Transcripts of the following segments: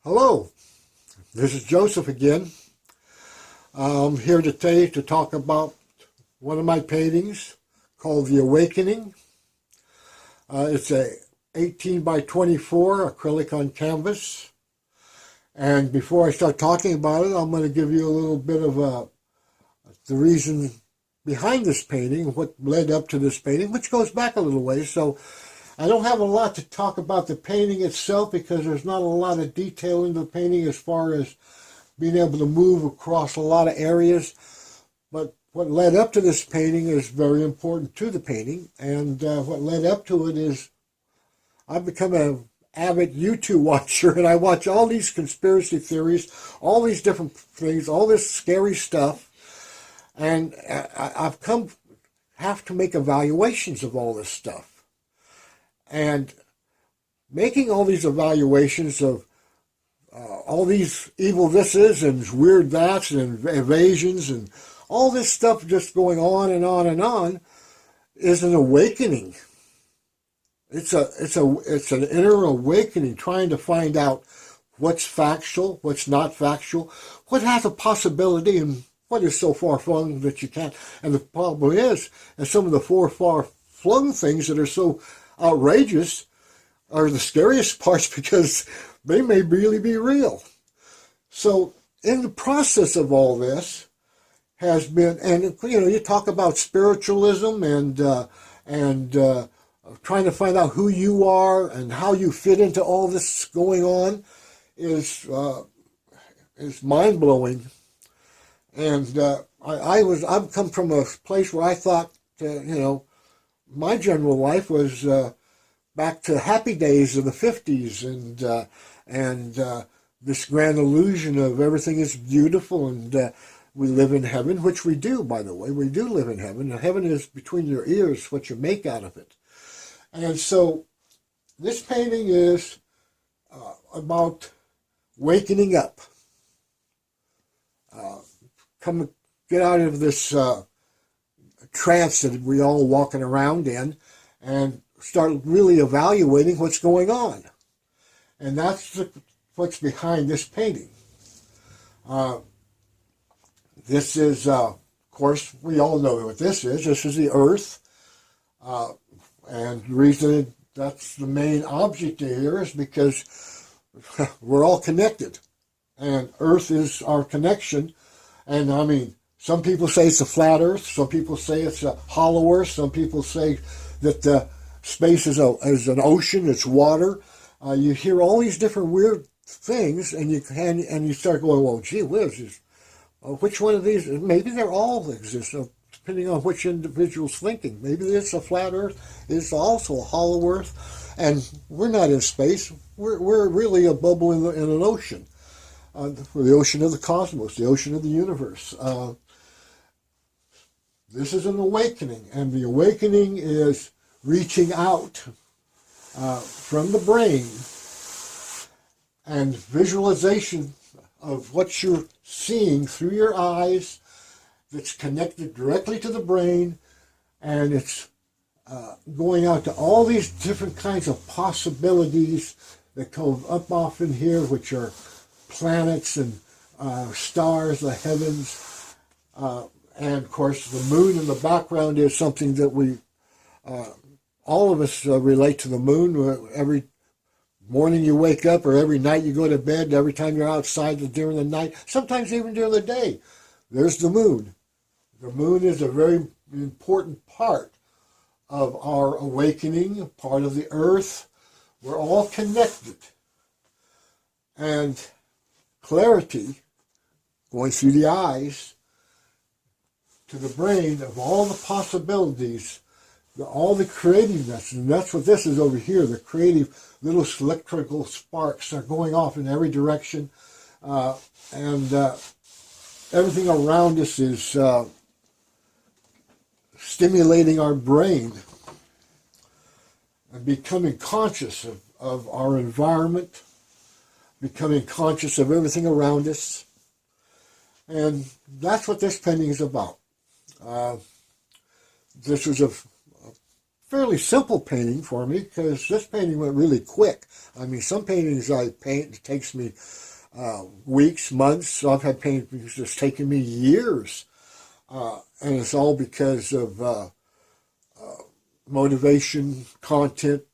Hello, this is Joseph again. I'm here today to talk about one of my paintings called The Awakening. It's a 18 by 24 acrylic on canvas. And before I start talking about it, I'm going to give you a little bit of the reason behind this painting, what led up to this painting, which goes back a little ways. So I don't have a lot to talk about the painting itself because there's not a lot of detail in the painting as far as being able to move across a lot of areas. But what led up to this painting is very important to the painting. And what led up to it is I've become an avid YouTube watcher, and I watch all these conspiracy theories, all these different things, all this scary stuff. And I've have to make evaluations of all this stuff. And making all these evaluations of all these evil thises and weird that's and evasions and all this stuff just going on and on and on is an awakening. It's an inner awakening, trying to find out what's factual, what's not factual, what has a possibility, and what is so far-flung that you can't. And the problem is, and some of the far-flung things that are so outrageous are the scariest parts because they may really be real. So in the process of all this has been, and you talk about spiritualism and trying to find out who you are and how you fit into all this going on is mind-blowing. And I've come from a place where I thought, my general life was back to happy days of the 50s and this grand illusion of everything is beautiful and we live in heaven, which we do, by the way. We do live in heaven. And heaven is between your ears, what you make out of it. And so this painting is about wakening up. Get out of this trance that we all walking around in and start really evaluating what's going on. And that's what's behind this painting. This is, of course, we all know what this is. This is the earth. And the reason that's the main object here is because we're all connected. And earth is our connection. And I mean, some people say it's a flat earth. Some people say it's a hollow earth. Some people say that space is an ocean. It's water. You hear all these different weird things, and you start going, well, gee whiz, which one of these? Maybe they all exist, depending on which individual's thinking. Maybe it's a flat earth. It's also a hollow earth, and we're not in space. We're really a bubble in an ocean. The ocean of the cosmos, the ocean of the universe. This is an awakening, and the awakening is reaching out from the brain and visualization of what you're seeing through your eyes that's connected directly to the brain, and it's going out to all these different kinds of possibilities that come up off in here, which are planets and stars, the heavens, and of course the moon in the background is something that we, all of us relate to the moon. Every morning you wake up, or every night you go to bed, every time you're outside during the night, sometimes even during the day, there's the moon. The moon is a very important part of our awakening, part of the earth. We're all connected. And clarity, going through the eyes to the brain of all the possibilities, all the creativeness, and that's what this is over here. The creative little electrical sparks are going off in every direction, and everything around us is stimulating our brain and becoming conscious of our environment, becoming conscious of everything around us. And that's what this painting is about. This was a fairly simple painting for me because this painting went really quick. I mean, some paintings I paint, it takes me weeks, months. I've had paintings that's taken me years. And it's all because of motivation, content.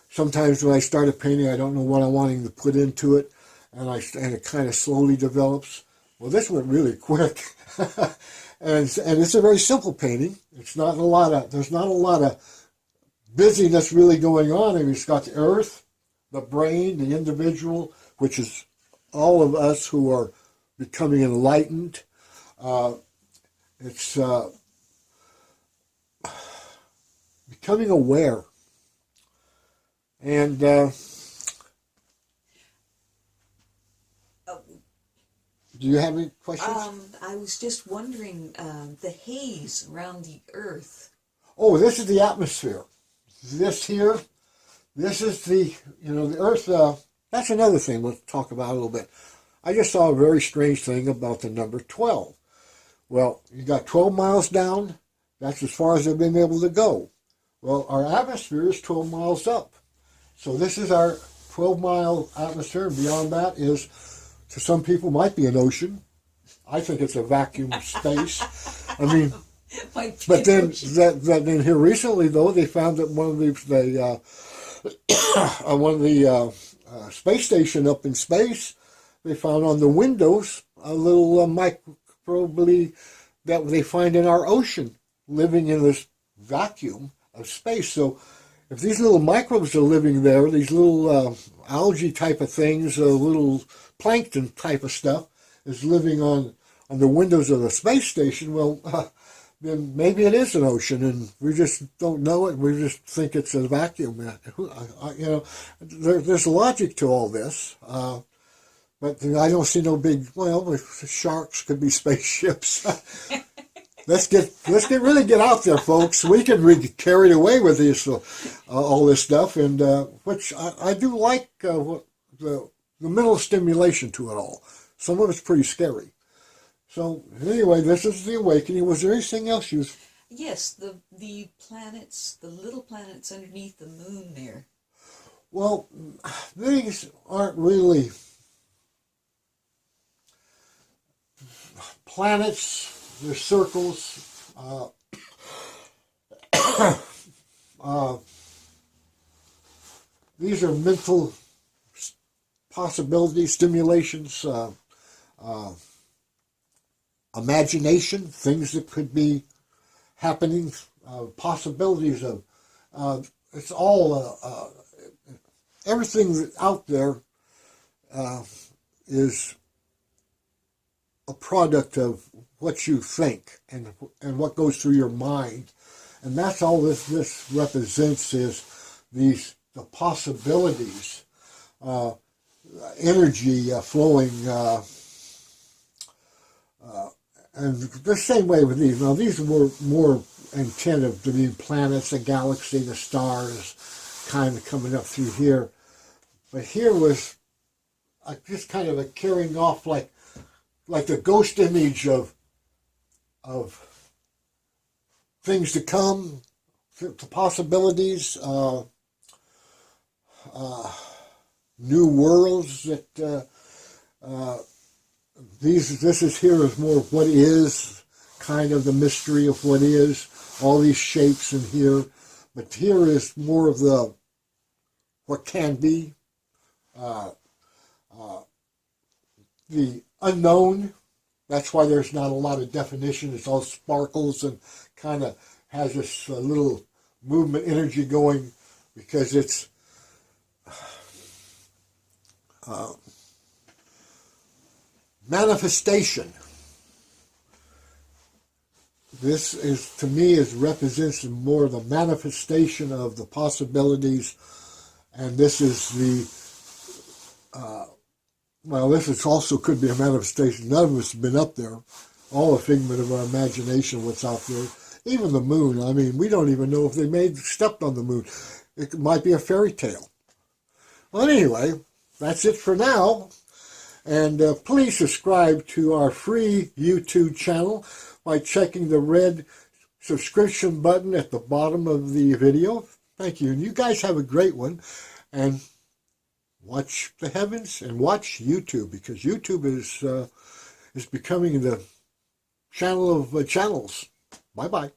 Sometimes when I start a painting, I don't know what I'm wanting to put into it, and it kind of slowly develops. Well, this went really quick, and it's a very simple painting. There's not a lot of busyness really going on. I mean, it's got the earth, the brain, the individual, which is all of us who are becoming enlightened. It's becoming aware. And do you have any questions? I was just wondering, the haze around the earth. Oh, this is the atmosphere. This here, this is the earth. That's another thing we'll talk about a little bit. I just saw a very strange thing about the number 12. Well, you got 12 miles down. That's as far as they've been able to go. Well, our atmosphere is 12 miles up. So this is our 12-mile atmosphere, and beyond that is, to some people, might be an ocean. I think it's a vacuum space. I mean, but then then here recently, though, they found that one of the space station up in space, they found on the windows a little microbe that they find in our ocean, living in this vacuum of space. So if these little microbes are living there, these little algae type of things, little plankton type of stuff is living on the windows of the space station, well, then maybe it is an ocean, and we just don't know it. We just think it's a vacuum. There's logic to all this, but I don't see no big. Well, sharks could be spaceships. Let's really get out there, folks. We can get carried away with this, all this stuff, and which I do like the mental stimulation to it all. Some of it's pretty scary. So anyway, this is the awakening. Was there anything else you? Yes, the planets, the little planets underneath the moon there. Well, these aren't really planets. They're circles. These are mental possibilities, stimulations, imagination, things that could be happening, possibilities of. It's all everything out there is a product of what you think and what goes through your mind, and that's all this represents, is the possibilities, energy flowing, and the same way with these. Now these were more intended to be planets, the galaxy, the stars, kind of coming up through here, but here was just kind of a carrying off like the ghost image of things to come, the possibilities, new worlds that this is here is more of what is, kind of the mystery of what is, all these shapes in here, but here is more of the what can be, the unknown. That's why there's not a lot of definition. It's all sparkles and kind of has this little movement energy going, because it's manifestation. This is, to me, represents more the manifestation of the possibilities, and this is this is also could be a manifestation. None of us have been up there. All a figment of our imagination, what's out there. Even the moon. I mean, we don't even know if they stepped on the moon. It might be a fairy tale. Well, anyway, that's it for now. And please subscribe to our free YouTube channel by checking the red subscription button at the bottom of the video. Thank you. And you guys have a great one. And watch the heavens and watch YouTube, because YouTube is becoming the channel of channels. Bye-bye.